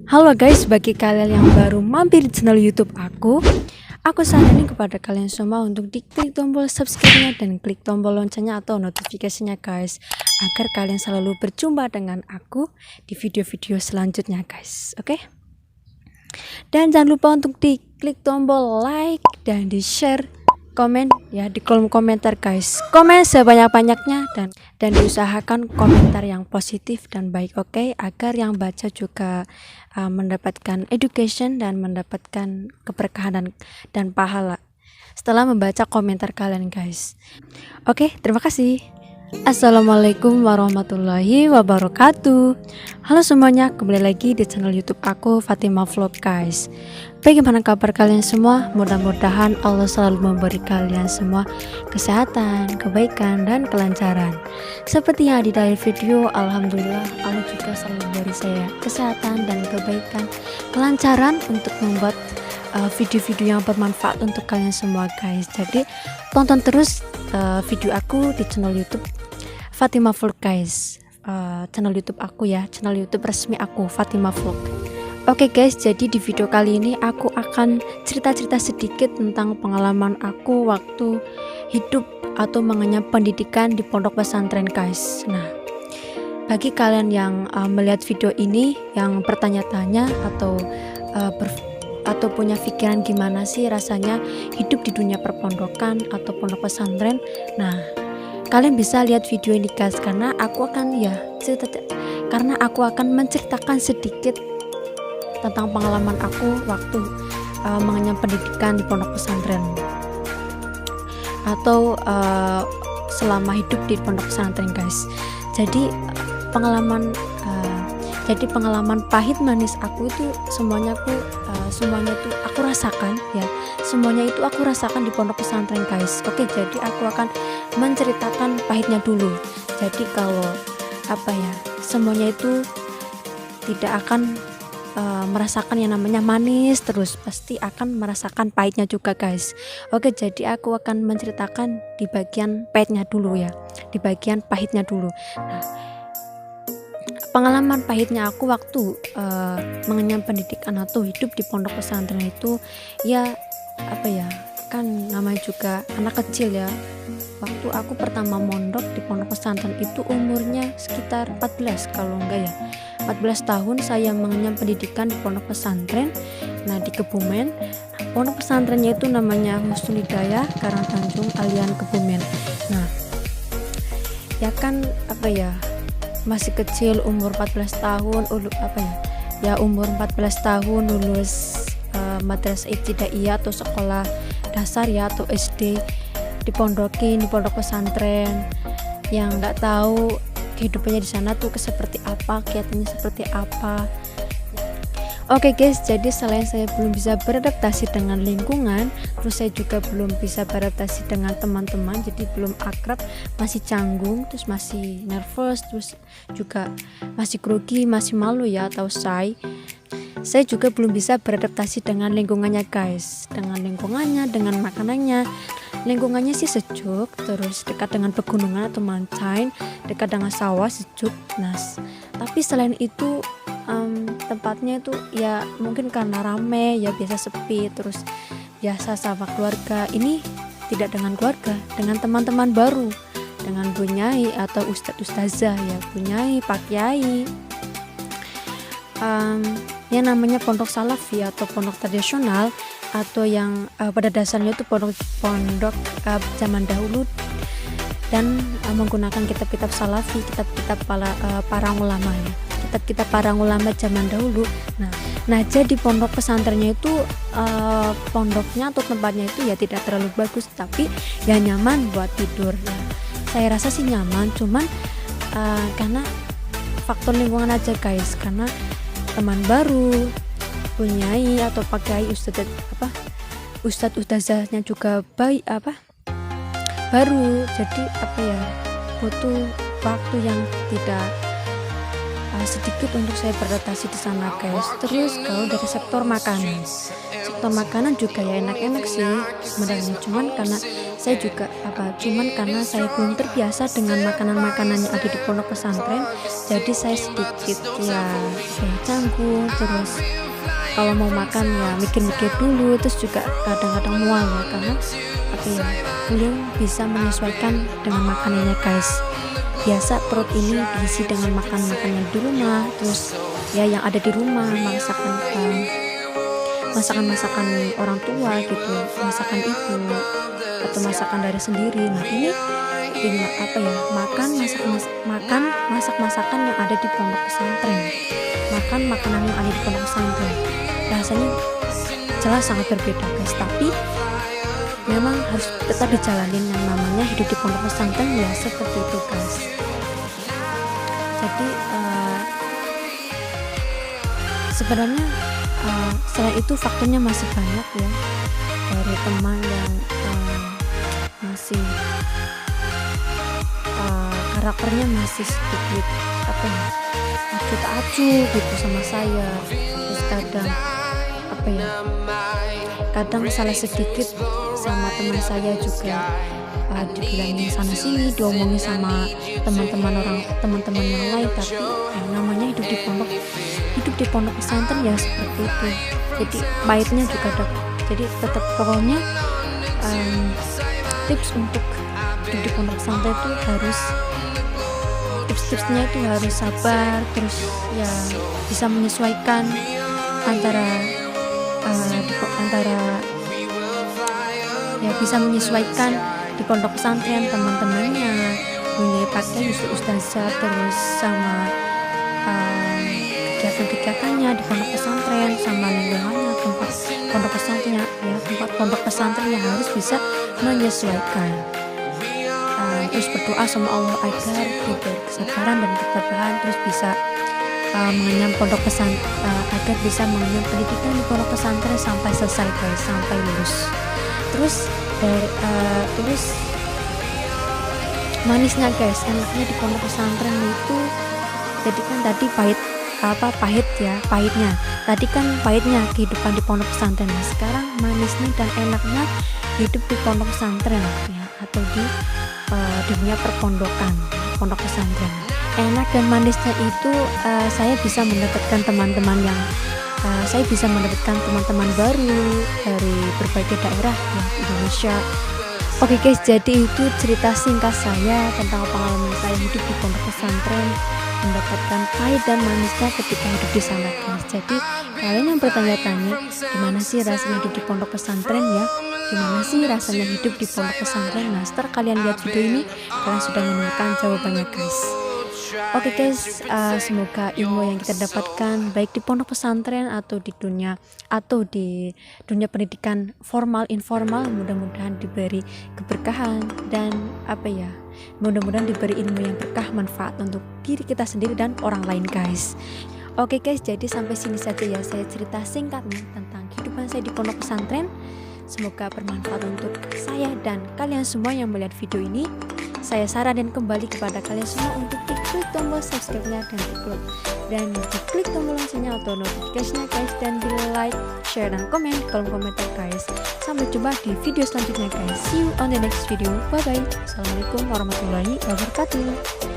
Halo guys, bagi kalian yang baru mampir di channel YouTube aku saranin kepada kalian semua untuk diklik tombol subscribe-nya dan klik tombol loncengnya atau notifikasinya guys, agar kalian selalu berjumpa dengan aku di video-video selanjutnya guys. Oke? Dan jangan lupa untuk diklik tombol like dan di-share, komen ya di kolom komentar guys. Komen sebanyak-banyaknya dan diusahakan komentar yang positif dan baik, oke? Agar yang baca juga mendapatkan education dan mendapatkan keberkahan dan pahala setelah membaca komentar kalian guys. Oke, terima kasih. Assalamualaikum warahmatullahi wabarakatuh. Halo semuanya, kembali lagi di channel YouTube aku, Fatima Vlog guys. Bagaimana kabar kalian semua? Mudah-mudahan Allah selalu memberi kalian semua kesehatan, kebaikan, dan kelancaran. Seperti yang di dalam video, alhamdulillah Allah juga selalu memberi saya kesehatan dan kebaikan, kelancaran untuk membuat video-video yang bermanfaat untuk kalian semua guys. Jadi tonton terus video aku di channel YouTube Fatima Vlog guys, channel YouTube aku ya, channel YouTube resmi aku, Fatima Vlog. Oke guys, jadi di video kali ini aku akan cerita-cerita sedikit tentang pengalaman aku waktu hidup atau mengenyam pendidikan di pondok pesantren guys. Nah, bagi kalian yang melihat video ini yang bertanya-tanya atau punya pikiran gimana sih rasanya hidup di dunia perpondokan atau pondok pesantren, nah kalian bisa lihat video ini guys, karena aku akan menceritakan sedikit tentang pengalaman aku waktu mengenyam pendidikan di pondok pesantren atau selama hidup di pondok pesantren guys. Jadi pengalaman pahit manis aku itu semuanya itu aku rasakan ya. Semuanya itu aku rasakan di pondok pesantren guys. Oke, jadi aku akan menceritakan pahitnya dulu. Jadi kalau semuanya itu tidak akan merasakan yang namanya manis terus, pasti akan merasakan pahitnya juga guys. Oke, jadi aku akan menceritakan di bagian pahitnya dulu ya, di bagian pahitnya dulu. Nah, pengalaman pahitnya aku waktu mengenyam pendidikan atau hidup di pondok pesantren itu ya kan namanya juga anak kecil ya. Waktu aku pertama mondok di pondok pesantren itu umurnya sekitar 14 kalau enggak ya, 14 tahun saya mengenyam pendidikan di pondok pesantren. Nah, di Kebumen. Pondok pesantrennya itu namanya Husnul Hidayah Karangtanjung Alian Kebumen. Nah, ya kan masih kecil, umur 14 tahun umur 14 tahun lulus madrasah ibtidaiyah atau sekolah dasar ya, atau SD, dipondokin di pondok pesantren, yang nggak tahu kehidupannya di sana tuh seperti apa, kegiatannya seperti apa. Oke guys, jadi selain saya belum bisa beradaptasi dengan lingkungan, terus saya juga belum bisa beradaptasi dengan teman-teman, jadi belum akrab, masih canggung, terus masih nervous, terus juga masih grogi, masih malu ya, atau shy. Saya juga belum bisa beradaptasi dengan lingkungannya guys, dengan lingkungannya, dengan makanannya. Lingkungannya sih sejuk, terus dekat dengan pegunungan atau mountain, dekat dengan sawah, sejuk. Nah, tapi selain itu tempatnya itu ya mungkin karena rame ya, biasa sepi, terus biasa sama keluarga. Ini tidak dengan keluarga, dengan teman-teman baru, dengan bunyai atau ustadz-ustazah ya, bunyai, pak yai. Yang namanya pondok salafi atau pondok tradisional, atau yang pada dasarnya itu pondok zaman dahulu, dan menggunakan kitab-kitab salafi, kitab-kitab para ulama ya, kitab-kitab para ulama zaman dahulu. Nah jadi pondok pesantrennya itu pondoknya atau tempatnya itu ya tidak terlalu bagus, tapi ya nyaman buat tidur ya. Saya rasa sih nyaman, cuman karena faktor lingkungan aja guys, karena teman baru, punyai atau pakai ustadz ustazahnya juga baru, jadi butuh waktu yang tidak sedikit untuk saya beradaptasi di sana guys. Terus kalau dari sektor makanan juga ya enak-enak sih sebenarnya, cuman karena saya belum terbiasa dengan makanan-makanan yang ada di pondok pesantren, jadi saya sedikit ya kayak canggung. Terus kalau mau makan ya mikir-mikir dulu, terus juga kadang-kadang mual ya, karena belum bisa menyesuaikan dengan makanannya guys. Biasa perut ini diisi dengan makanan di rumah, terus ya yang ada di rumah, masakan orang tua gitu, masakan ibu atau masakan dari sendiri. Nah ini makan masakan yang ada di pondok pesantren, makan makanan yang ada di pondok pesantren, rasanya jelas sangat berbeda guys. Tapi memang harus tetap dijalanin yang namanya hidup di pondok pesantren ya, seperti itu guys. Jadi sebenarnya selain itu faktornya masih banyak ya, dari teman yang masih karakternya masih sedikit acuh gitu sama saya. Terus kadang salah sedikit sama teman saya juga dibilangin sana sini, diomongin sama teman-teman yang lain. Tapi namanya hidup di pondok pesantren ya seperti itu. Jadi pahitnya juga ada. Jadi tetap pokoknya tips untuk hidup di pondok pesantren itu tipsnya itu harus sabar, terus ya bisa menyesuaikan antara bisa menyesuaikan di pondok pesantren, teman-temannya, mulai pakai ustazah, terus sama kegiatan-kegiatannya di pondok pesantren, sama lingkungannya tempat pondok pesantrennya harus bisa menyesuaikan. Terus berdoa sama Allah agar diberi kesabaran dan ketabahan, terus bisa mengenyam agar bisa mengenyam pendidikan di pondok pesantren sampai selesai guys, sampai lulus. Terus manisnya guys, enaknya di pondok pesantren itu, jadi kan tadi pahitnya tadi kan pahitnya kehidupan di pondok pesantren. Nah sekarang manisnya dan enaknya hidup di pondok pesantren ya, atau di dunia perpondokan pondok pesantren. Enak dan manisnya itu saya bisa mendapatkan teman-teman baru dari berbagai daerah ya, di Indonesia. Oke guys, jadi itu cerita singkat saya tentang pengalaman saya hidup di pondok pesantren, mendapatkan pahit dan manisnya ketika hidup di sana guys. Jadi kalian yang bertanya-tanya gimana sih rasanya hidup di pondok pesantren ya, gimana sih rasanya hidup di pondok pesantren, nah setelah kalian lihat video ini kalian sudah menemukan jawabannya guys. Oke guys, semoga ilmu yang kita dapatkan baik di pondok pesantren atau di dunia pendidikan formal informal, mudah-mudahan diberi keberkahan dan mudah-mudahan diberi ilmu yang berkah, manfaat untuk diri kita sendiri dan orang lain guys. Oke guys, jadi sampai sini saja ya saya cerita singkatnya tentang kehidupan saya di pondok pesantren. Semoga bermanfaat untuk saya dan kalian semua yang melihat video ini. Saya saranin kembali kepada kalian semua untuk klik tombol subscribe-nya dan diklik tombol loncengnya atau notifikasinya guys, dan di like, share, dan komen di kolom komentar guys. Sampai jumpa di video selanjutnya guys. See you on the next video. Bye bye. Assalamualaikum warahmatullahi wabarakatuh.